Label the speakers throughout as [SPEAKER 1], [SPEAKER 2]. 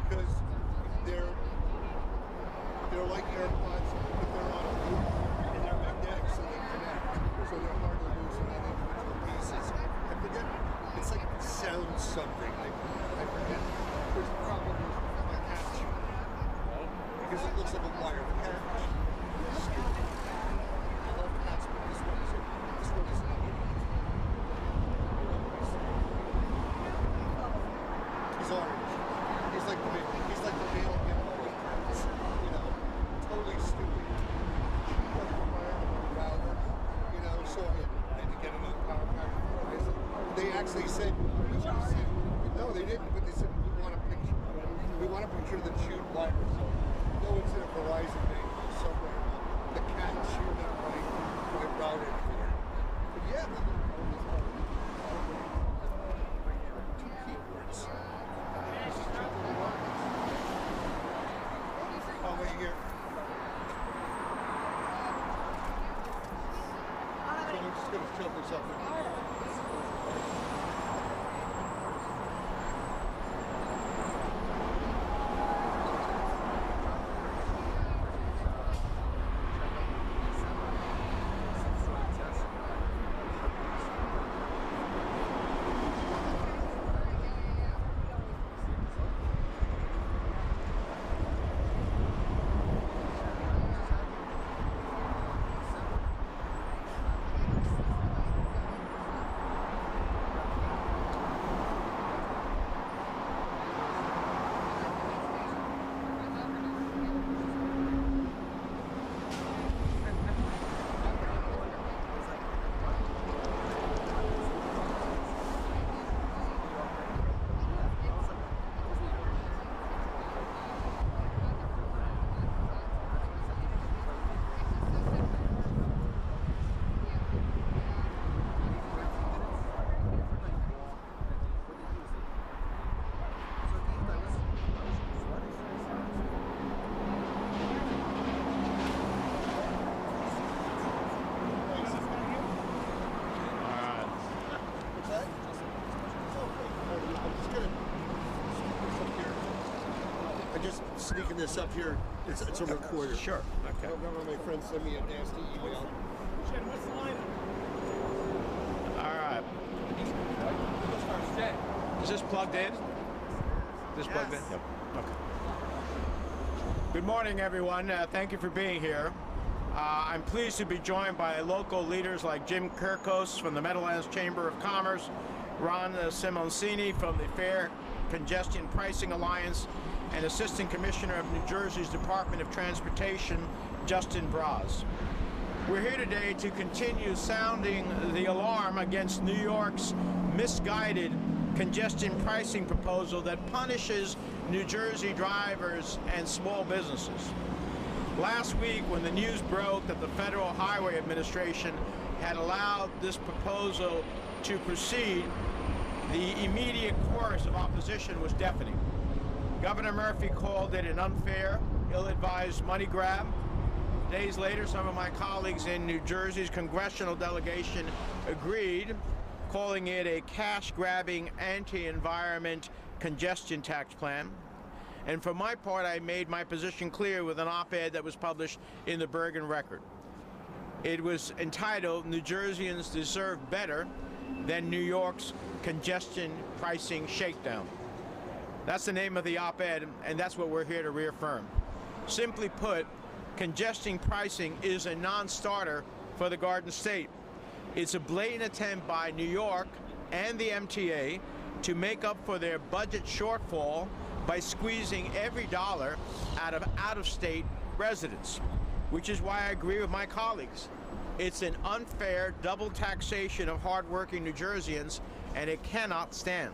[SPEAKER 1] because they're like AirPods, but they're on a loop and they're magnetic, so they connect. So they're hard to lose in individual pieces. I forget. It's like sound something. I forget. There's a problem with my catch because it looks like a wire. The catch is stupid. I love cats, but this one isn't. This one isn't. He's orange. He's like the male hippo of cats. You know, totally stupid. Like the wire, router. You know, so I had to get another power pack for Verizon. They actually said, no, they didn't, but they said we want a picture. We want a picture of the chewed wires. No one's in a Verizon thing somewhere. The cat chewed up my router. But yeah, two keyboards. This is triple wireless. Oh, wait here. So I'm just gonna shove this up in. Sneaking this up here, it's a recorder.
[SPEAKER 2] Sure. Okay.
[SPEAKER 1] I remember my friend sent me a nasty email.
[SPEAKER 3] What's the line?
[SPEAKER 2] All right. Is this plugged in? Is this plugged in? Yep. Okay. Good morning, everyone. Thank you for being here. I'm pleased to be joined by local leaders like Jim Kirkos from the Meadowlands Chamber of Commerce, Ron Simoncini from the Fair Congestion Pricing Alliance, and Assistant Commissioner of New Jersey's Department of Transportation, Justin Braz. We're here today to continue sounding the alarm against New York's misguided congestion pricing proposal that punishes New Jersey drivers and small businesses. Last week, when the news broke that the Federal Highway Administration had allowed this proposal to proceed, the immediate chorus of opposition was deafening. Governor Murphy called it an unfair, ill-advised money grab. Days later, some of my colleagues in New Jersey's congressional delegation agreed, calling it a cash-grabbing, anti-environment congestion tax plan. And for my part, I made my position clear with an op-ed that was published in the Bergen Record. It was entitled, "New Jerseyans Deserve Better Than New York's Congestion Pricing Shakedown." That's the name of the op-ed, and that's what we're here to reaffirm. Simply put, congestion pricing is a non-starter for the Garden State. It's a blatant attempt by New York and the MTA to make up for their budget shortfall by squeezing every dollar out of out-of-state residents, which is why I agree with my colleagues. It's an unfair double taxation of hardworking New Jerseyans, and it cannot stand.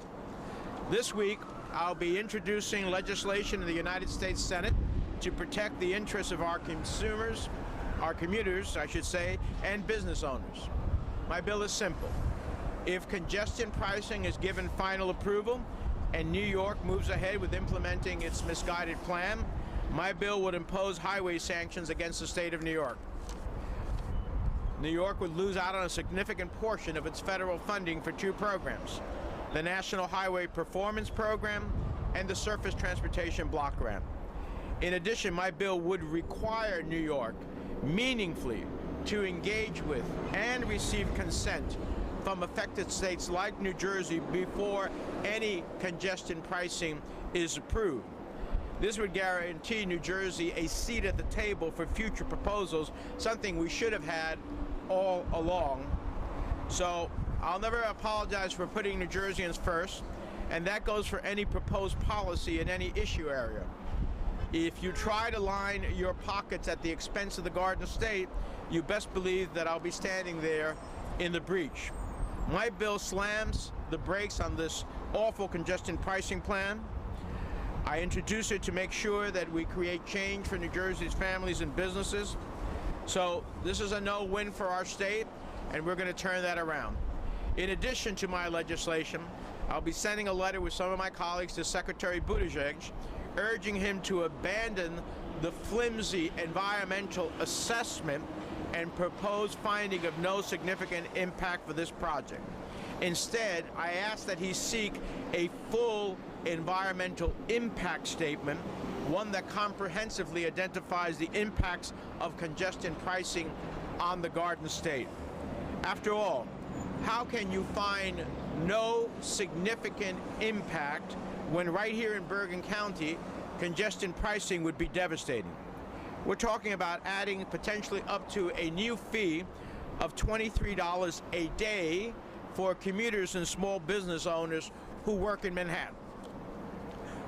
[SPEAKER 2] This week, I'll be introducing legislation in the United States Senate to protect the interests of our consumers, our commuters, I should say, and business owners. My bill is simple. If congestion pricing is given final approval and New York moves ahead with implementing its misguided plan, my bill would impose highway sanctions against the state of New York. New York would lose out on a significant portion of its federal funding for two programs: the National Highway Performance Program and the surface transportation block grant. In addition, my bill would require New York meaningfully to engage with and receive consent from affected states like New Jersey before any congestion pricing is approved. This would guarantee New Jersey a seat at the table for future proposals, something we should have had all along. So I'll never apologize for putting New Jerseyans first, and that goes for any proposed policy in any issue area. If you try to line your pockets at the expense of the Garden State, you best believe that I'll be standing there in the breach. My bill slams the brakes on this awful congestion pricing plan. I introduce it to make sure that we create change for New Jersey's families and businesses. So this is a no-win for our state, and we're going to turn that around. In addition to my legislation, I'll be sending a letter with some of my colleagues to Secretary Buttigieg, urging him to abandon the flimsy environmental assessment and proposed finding of no significant impact for this project. Instead, I ask that he seek a full environmental impact statement, one that comprehensively identifies the impacts of congestion pricing on the Garden State. After all, how can you find no significant impact when right here in Bergen County, congestion pricing would be devastating? We're talking about adding potentially up to a new fee of $23 a day for commuters and small business owners who work in Manhattan.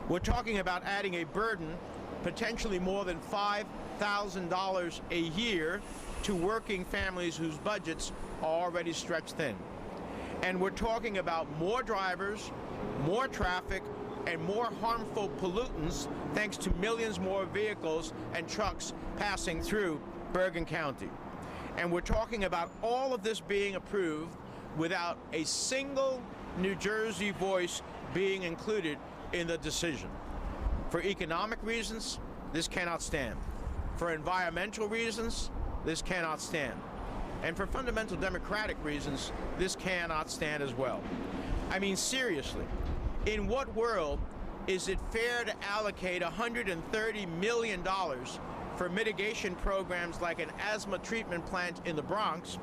[SPEAKER 2] We're talking about adding a burden, potentially more than $5,000 a year, to working families whose budgets are already stretched thin. And we're talking about more drivers, more traffic, and more harmful pollutants thanks to millions more vehicles and trucks passing through Bergen County. And we're talking about all of this being approved without a single New Jersey voice being included in the decision. For economic reasons, this cannot stand. For environmental reasons, this cannot stand. And for fundamental democratic reasons, this cannot stand as well. I mean, seriously, in what world is it fair to allocate $130 million for mitigation programs like an asthma treatment plant in the Bronx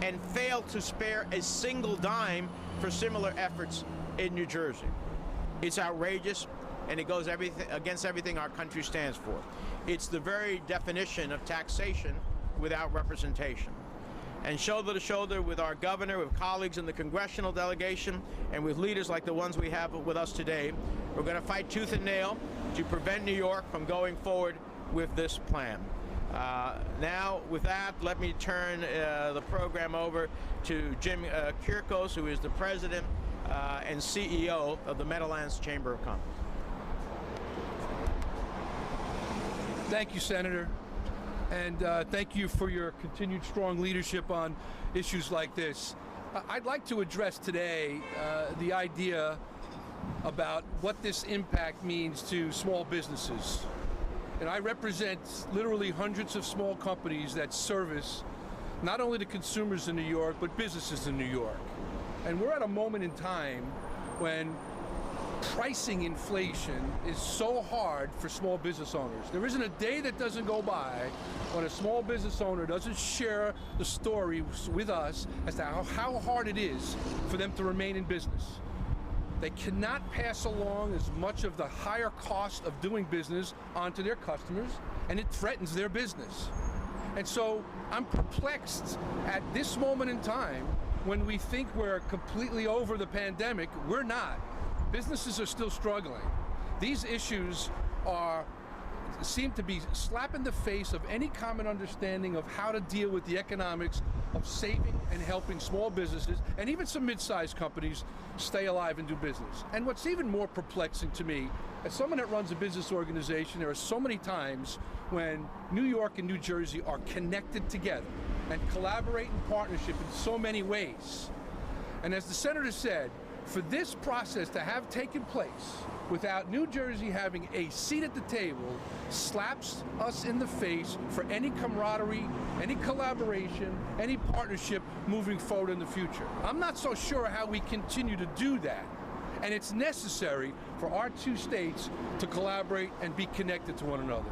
[SPEAKER 2] and fail to spare a single dime for similar efforts in New Jersey? It's outrageous, and it goes against everything our country stands for. It's the very definition of taxation without representation. And shoulder to shoulder with our governor, with colleagues in the congressional delegation, and with leaders like the ones we have with us today, we're going to fight tooth and nail to prevent New York from going forward with this plan. Now, with that, let me turn the program over to Jim Kirkos, who is the president and CEO of the Meadowlands Chamber of Commerce.
[SPEAKER 4] Thank you, Senator. And thank you for your continued strong leadership on issues like this. I'd like to address today the idea about what this impact means to small businesses. And I represent literally hundreds of small companies that service not only the consumers in New York, but businesses in New York. And we're at a moment in time when pricing inflation is so hard for small business owners. There isn't a day that doesn't go by when a small business owner doesn't share the story with us as to how hard it is for them to remain in business. They cannot pass along as much of the higher cost of doing business onto their customers, and it threatens their business. And so I'm perplexed at this moment in time when we think we're completely over the pandemic. We're not. Businesses are still struggling. These issues seem to be slap in the face of any common understanding of how to deal with the economics of saving and helping small businesses and even some mid-sized companies stay alive and do business. And what's even more perplexing to me, as someone that runs a business organization, there are so many times when New York and New Jersey are connected together and collaborate in partnership in so many ways. And as the Senator said, for this process to have taken place without New Jersey having a seat at the table slaps us in the face for any camaraderie, any collaboration, any partnership moving forward in the future. I'm not so sure how we continue to do that And it's necessary for our two states to collaborate and be connected to one another.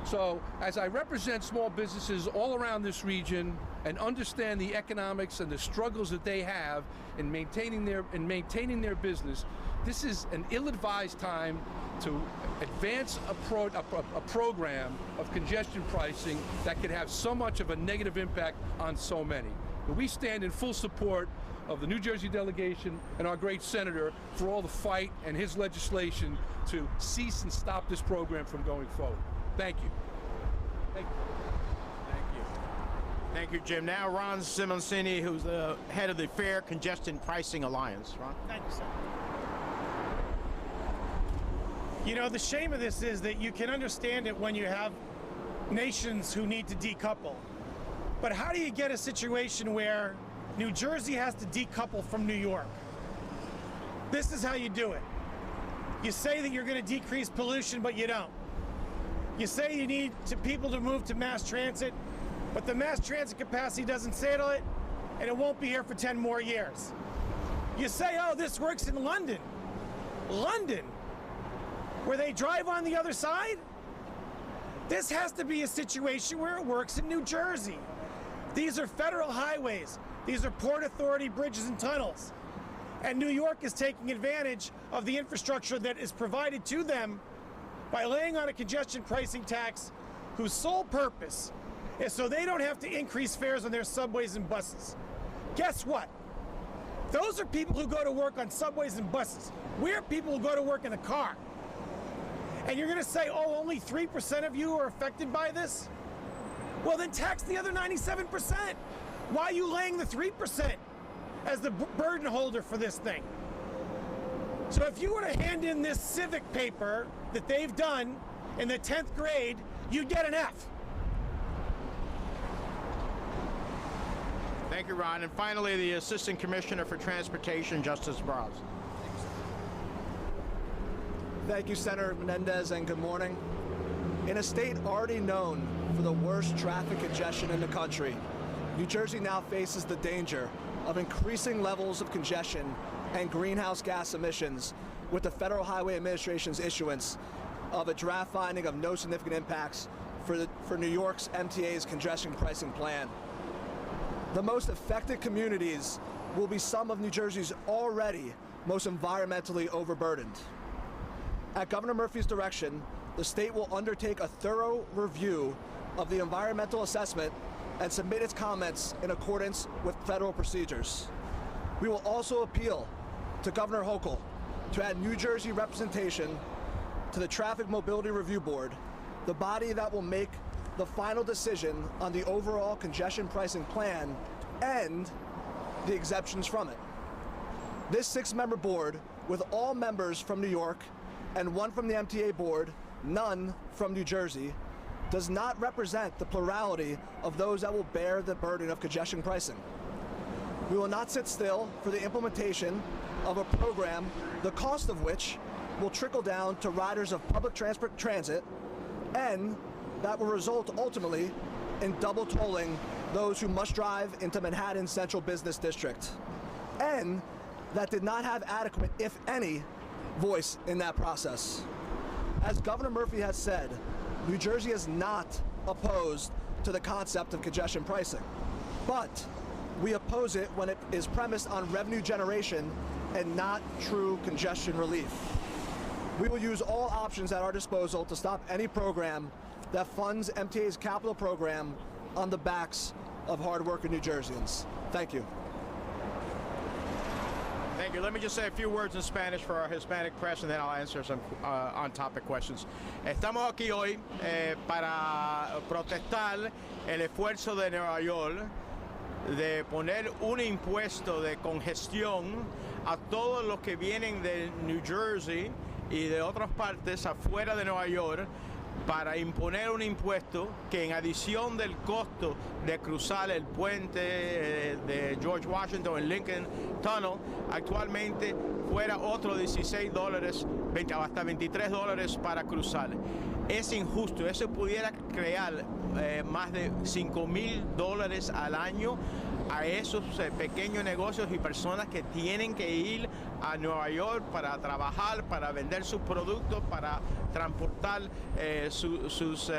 [SPEAKER 4] So, as I represent small businesses all around this region and understand the economics and the struggles that they have in maintaining their business, this is an ill-advised time to advance a program of congestion pricing that could have so much of a negative impact on so many. But we stand in full support of the New Jersey delegation and our great senator for all the fight and his legislation to cease and stop this program from going forward. Thank you. Thank you.
[SPEAKER 2] Thank you. Thank you, Jim. Now, Ron Simoncini, who's the head of the Fair Congestion Pricing Alliance. Ron?
[SPEAKER 3] Thank you, sir. You know, the shame of this is that you can understand it when you have nations who need to decouple. But how do you get a situation where New Jersey has to decouple from New York? This is how you do it. You say that you're going to decrease pollution, but you don't. You say you need people to move to mass transit, but the mass transit capacity doesn't settle it, and it won't be here for 10 more years. You say, oh, this works in London. London, where they drive on the other side? This has to be a situation where it works in New Jersey. These are federal highways. These are Port Authority bridges and tunnels. And New York is taking advantage of the infrastructure that is provided to them by laying on a congestion pricing tax whose sole purpose is so they don't have to increase fares on their subways and buses. Guess what? Those are people who go to work on subways and buses. We're people who go to work in a car. And you're going to say, oh, only 3% of you are affected by this? Well, then tax the other 97%. Why are you laying the 3% as the burden holder for this thing? So if you were to hand in this civic paper that they've done in the 10th grade, you'd get an F.
[SPEAKER 2] Thank you, Ron. And finally, the Assistant Commissioner for Transportation, Justice Braz.
[SPEAKER 5] Thank you, Senator Menendez, and good morning. In a state already known for the worst traffic congestion in the country, New Jersey now faces the danger of increasing levels of congestion and greenhouse gas emissions with the Federal Highway Administration's issuance of a draft finding of no significant impacts for New York's MTA's congestion pricing plan. The most affected communities will be some of New Jersey's already most environmentally overburdened. At Governor Murphy's direction, the state will undertake a thorough review of the environmental assessment and submit its comments in accordance with federal procedures. We will also appeal to Governor Hochul to add New Jersey representation to the Traffic Mobility Review Board, the body that will make the final decision on the overall congestion pricing plan and the exemptions from it. This 6-member board, with all members from New York and 1 from the MTA board, none from New Jersey, does not represent the plurality of those that will bear the burden of congestion pricing. We will not sit still for the implementation of a program, the cost of which will trickle down to riders of public transit, and that will result ultimately in double tolling those who must drive into Manhattan's Central Business District, and that did not have adequate, if any, voice in that process. As Governor Murphy has said, New Jersey is not opposed to the concept of congestion pricing, but we oppose it when it is premised on revenue generation and not true congestion relief. We will use all options at our disposal to stop any program that funds MTA's capital program on the backs of hard-working New Jerseyans. Thank you.
[SPEAKER 2] Thank you. Let me just say a few words in Spanish for our Hispanic press, and then I'll answer some on-topic questions. Estamos aquí hoy para protestar el esfuerzo de Nueva York de poner un impuesto de congestión a todos los que vienen de New Jersey y de otras partes afuera de Nueva York, para imponer un impuesto que, en adición del costo de cruzar el puente de George Washington en Lincoln Tunnel, actualmente fuera otro $16, hasta $23 para cruzar. Es injusto. Eso pudiera crear más de $5,000 al año a esos pequeños negocios y personas que tienen que ir a Nueva York para trabajar, para vender sus productos, para transportar sus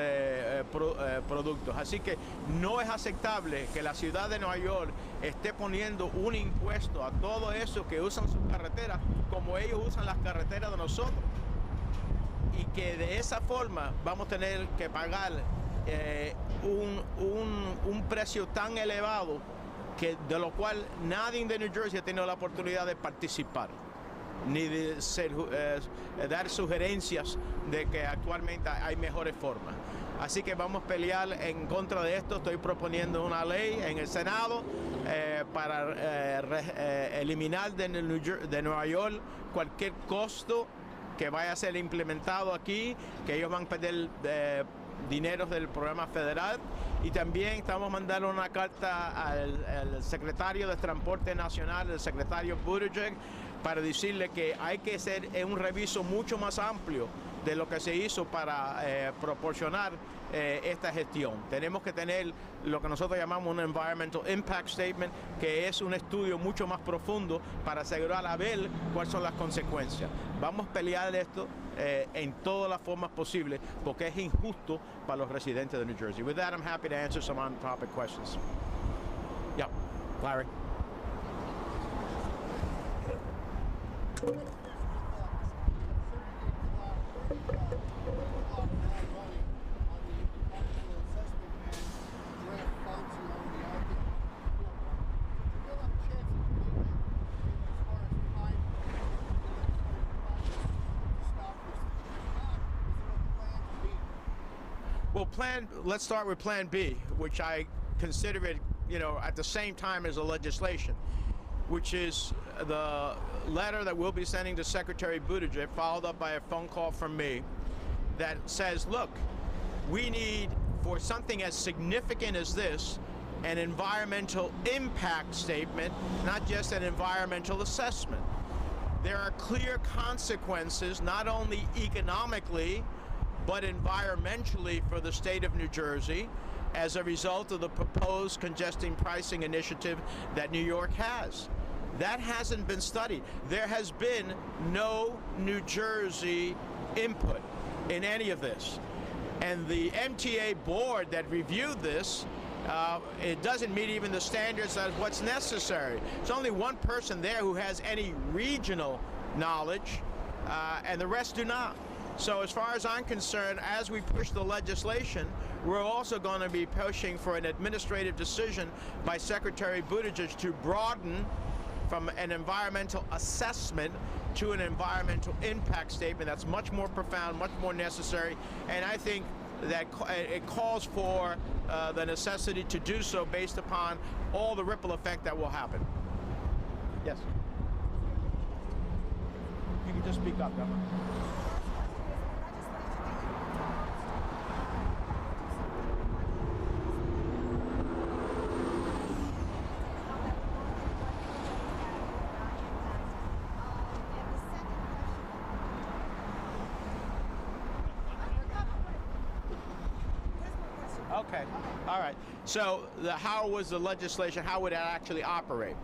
[SPEAKER 2] productos. Así que no es aceptable que la ciudad de Nueva York esté poniendo un impuesto a todo eso que usan sus carreteras como ellos usan las carreteras de nosotros. Y que de esa forma vamos a tener que pagar un precio tan elevado que de lo cual nadie de New Jersey ha tenido la oportunidad de participar ni de dar sugerencias de que actualmente hay mejores formas. Así que vamos a pelear en contra de esto. Estoy proponiendo una ley en el Senado para eliminar de Nueva York cualquier costo que vaya a ser implementado aquí, que ellos van a pedir dineros del programa federal. Y también estamos mandando una carta al secretario de Transporte Nacional, el secretario Buttigieg, para decirle que hay que hacer un reviso mucho más amplio de lo que se hizo para proporcionar esta gestión. Tenemos que tener lo que nosotros llamamos un Environmental Impact Statement, que es un estudio mucho más profundo para asegurar a ver cuáles son las consecuencias. Vamos a pelear esto en todas las formas posibles porque es injusto para los residentes de New Jersey. With that, I'm happy to answer some on-topic questions. Yeah, Larry. Well, let's start with Plan B, which I consider it, at the same time as the legislation, which is the letter that we'll be sending to Secretary Buttigieg, followed up by a phone call from me, that says, look, we need, for something as significant as this, an environmental impact statement, not just an environmental assessment. There are clear consequences, not only economically, but environmentally for the state of New Jersey as a result of the proposed congestion pricing initiative that New York has. That hasn't been studied. There has been no New Jersey input in any of this. And the MTA board that reviewed this, it doesn't meet even the standards of what's necessary. There's only one person there who has any regional knowledge, and the rest do not. So as far as I'm concerned, as we push the legislation, we're also going to be pushing for an administrative decision by Secretary Buttigieg to broaden from an environmental assessment to an environmental impact statement that's much more profound, much more necessary, and I think that it calls for the necessity to do so based upon all the ripple effect that will happen. Yes? You can just speak up, Governor. Okay, all right. So how was the legislation, how would that actually operate?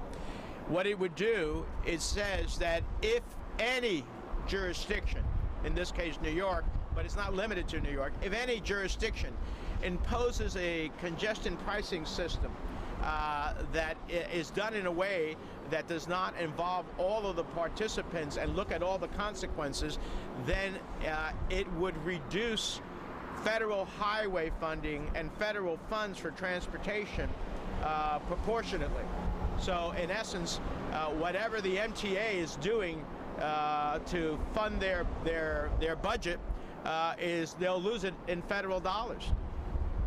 [SPEAKER 2] What it would do, it says that if any jurisdiction, in this case New York, but it's not limited to New York, if any jurisdiction imposes a congestion pricing system that is done in a way that does not involve all of the participants and look at all the consequences, then it would reduce federal highway funding and federal funds for transportation proportionately. So in essence, whatever the MTA is doing to fund their budget is they'll lose it in federal dollars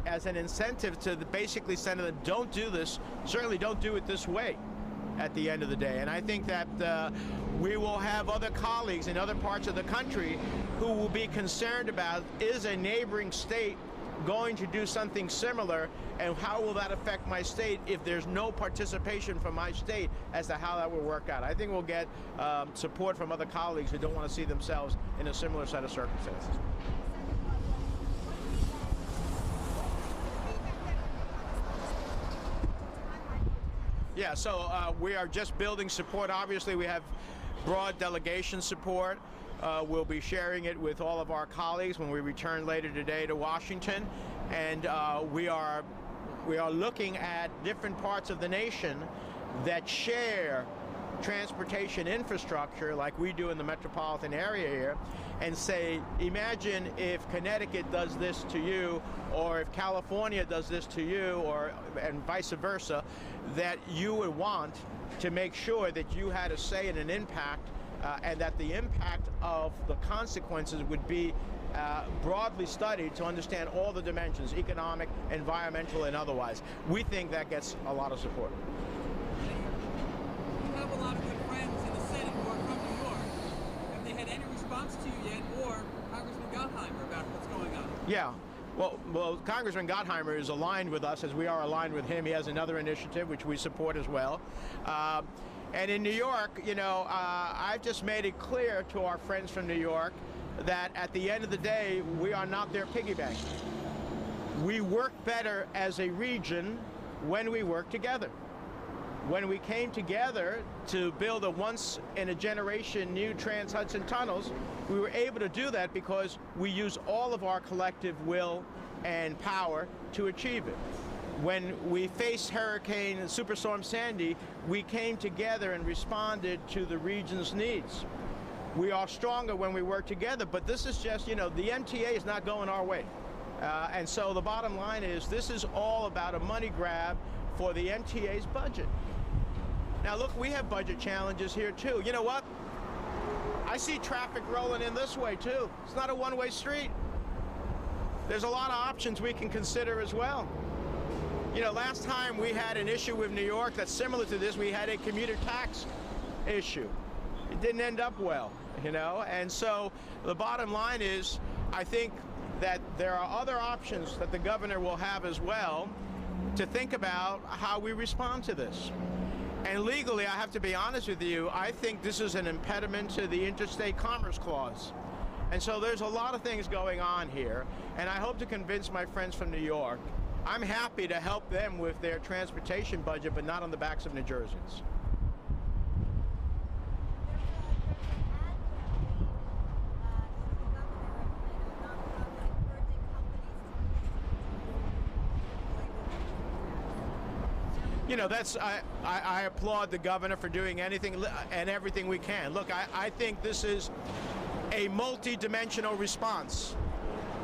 [SPEAKER 2] as an incentive to basically say to them, don't do this, certainly don't do it this way at the end of the day. And I think that we will have other colleagues in other parts of the country who will be concerned about, is a neighboring state going to do something similar, and how will that affect my state if there's no participation from my state as to how that will work out. I think we'll get support from other colleagues who don't want to see themselves in a similar set of circumstances. Yeah, so we are just building support. Obviously, we have broad delegation support. We'll be sharing it with all of our colleagues when we return later today to Washington. And we are looking at different parts of the nation that share transportation infrastructure like we do in the metropolitan area here, and say, imagine if Connecticut does this to you, or if California does this to you, and vice versa, that you would want to make sure that you had a say in an impact, and that the impact of the consequences would be broadly studied to understand all the dimensions, economic, environmental, and otherwise. We think that gets a lot of support.
[SPEAKER 6] You have a lot of good friends in the Senate who are from New York. Have they had any response to you yet, or Congressman Gottheimer, about what's going on?
[SPEAKER 2] Yeah. Well, Congressman Gottheimer is aligned with us, as we are aligned with him. He has another initiative which we support as well. And in New York, you know, I've just made it clear to our friends from New York that at the end of the day, we are not their piggy bank. We work better as a region when we work together. When we came together to build a once-in-a-generation new Trans-Hudson tunnels, we were able to do that because we use all of our collective will and power to achieve it. When we faced Hurricane Superstorm Sandy, we came together and responded to the region's needs. We are stronger when we work together, but this is just, you know, the MTA is not going our way. And so the bottom line is this is all about a money grab for the MTA's budget. Now look, we have budget challenges here too. You know what? I see traffic rolling in this way too. It's not a one-way street. There's a lot of options we can consider as well. You know, last time we had an issue with New York that's similar to this, we had a commuter tax issue. It didn't end up well, you know, and so the bottom line is I think that there are other options that the governor will have as well to think about how we respond to this. And legally, I have to be honest with you, I think this is an impediment to the Interstate Commerce Clause. And so there's a lot of things going on here, and I hope to convince my friends from New York. I'm happy to help them with their transportation budget, but not on the backs of New Jerseyans. You know, that's I applaud the governor for doing anything and everything we can. Look, I think this is a multi-dimensional response.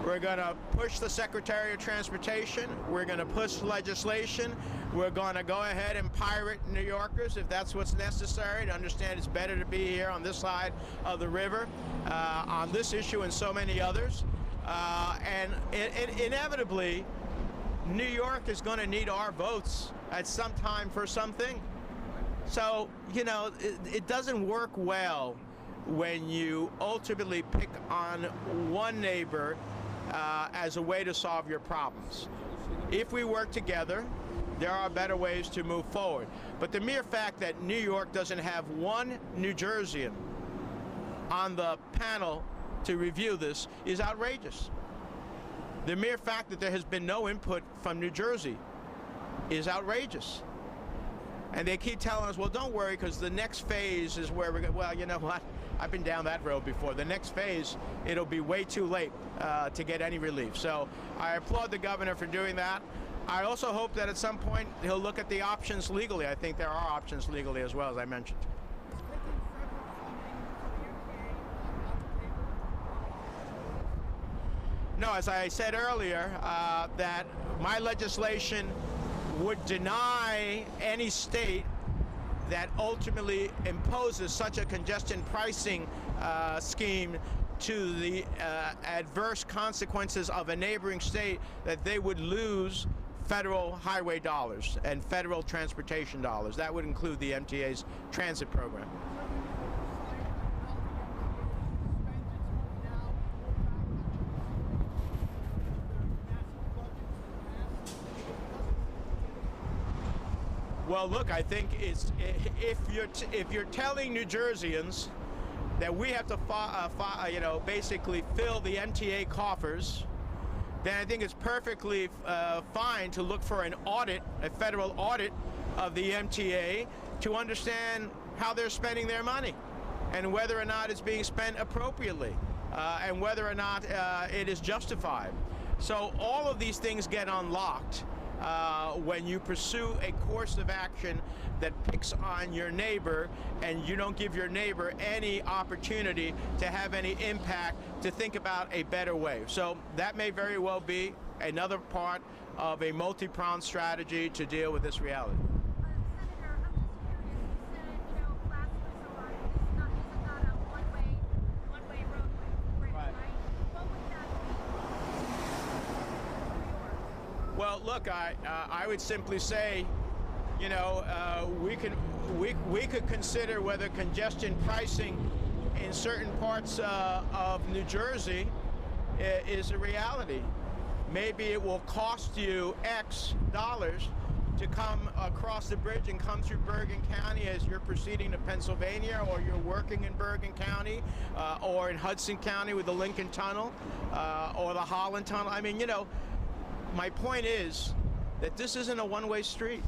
[SPEAKER 2] We're going to push the Secretary of Transportation. We're going to push legislation. We're going to go ahead and pirate New Yorkers if that's what's necessary to understand it's better to be here on this side of the river on this issue and so many others. And inevitably, New York is going to need our votes at some time for something. So, you know, it doesn't work well when you ultimately pick on one neighbor as a way to solve your problems. If we work together, there are better ways to move forward. But the mere fact that New York doesn't have one New Jerseyan on the panel to review this is outrageous. The mere fact that there has been no input from New Jersey is outrageous. And they keep telling us, well, don't worry, because the next phase is where we're going. Well, you know what? I've been down that road before. The next phase, it'll be way too late to get any relief. So I applaud the governor for doing that. I also hope that at some point he'll look at the options legally. I think there are options legally as well, as I mentioned. No, as I said earlier, that my legislation would deny any state that ultimately imposes such a congestion pricing scheme to the adverse consequences of a neighboring state that they would lose federal highway dollars and federal transportation dollars. That would include the MTA's transit program. Well, look, I think it's if you're telling New Jerseyans that we have to basically fill the MTA coffers, then I think it's perfectly fine to look for an audit, a federal audit of the MTA to understand how they're spending their money and whether or not it's being spent appropriately and whether or not it is justified. So all of these things get unlocked when you pursue a course of action that picks on your neighbor and you don't give your neighbor any opportunity to have any impact to think about a better way. So that may very well be another part of a multi-pronged strategy to deal with this reality.
[SPEAKER 7] Senator, I'm just curious. You said, last resort, this is not a one-way roadway, right? What would that be?
[SPEAKER 2] Well, look, I would simply say, we could consider whether congestion pricing in certain parts of New Jersey is a reality. Maybe it will cost you X dollars to come across the bridge and come through Bergen County as you're proceeding to Pennsylvania, or you're working in Bergen County, or in Hudson County with the Lincoln Tunnel, or the Holland Tunnel. I mean, my point is that this isn't a one-way street.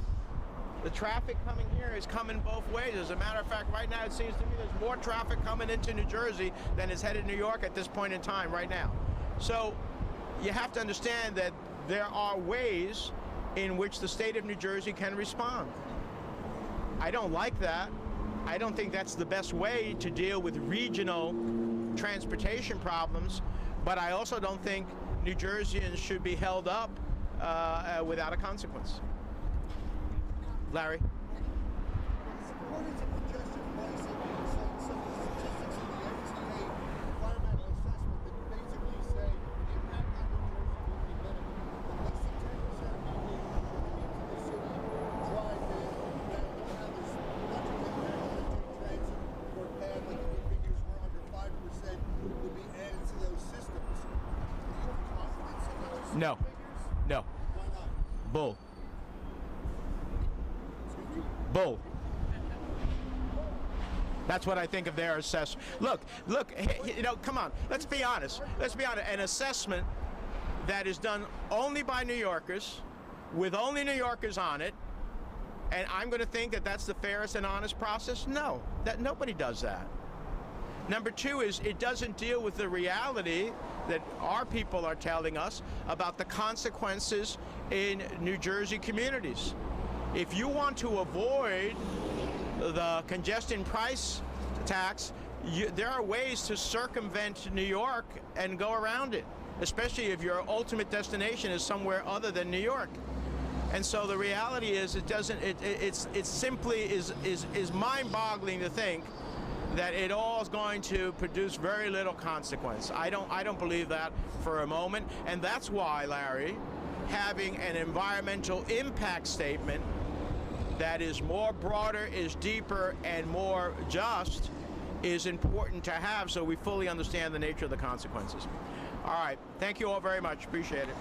[SPEAKER 2] The traffic coming here is coming both ways. As a matter of fact, right now it seems to me there's more traffic coming into New Jersey than is headed to New York at this point in time right now. So you have to understand that there are ways in which the state of New Jersey can respond. I don't like that. I don't think that's the best way to deal with regional transportation problems, but I also don't think New Jerseyans should be held up without a consequence. Larry?
[SPEAKER 1] According to congestion pricing, some of the statistics in the MTA environmental assessment that basically say the impact on New Jersey will be minimal. But less than 10% of people coming into the city drive in, that will have this much of an impact on the transit or bad, like the figures were under 5% would be added to those systems. Do you have confidence in those
[SPEAKER 2] No.
[SPEAKER 1] figures?
[SPEAKER 2] No.
[SPEAKER 1] Why not?
[SPEAKER 2] Bull. Bull. That's what I think of their assessment. Look, come on, let's be honest. An assessment that is done only by New Yorkers, with only New Yorkers on it, and I'm going to think that that's the fairest and honest process? No, that nobody does that. Number two is it doesn't deal with the reality that our people are telling us about the consequences in New Jersey communities. If you want to avoid the congestion price tax, there are ways to circumvent New York and go around it, especially if your ultimate destination is somewhere other than New York. And so the reality is it simply is mind-boggling to think that it all is going to produce very little consequence. I don't believe that for a moment, and that's why, Larry, having an environmental impact statement that is more broader, is deeper, and more just is important to have so we fully understand the nature of the consequences. All right, thank you all very much. Appreciate it.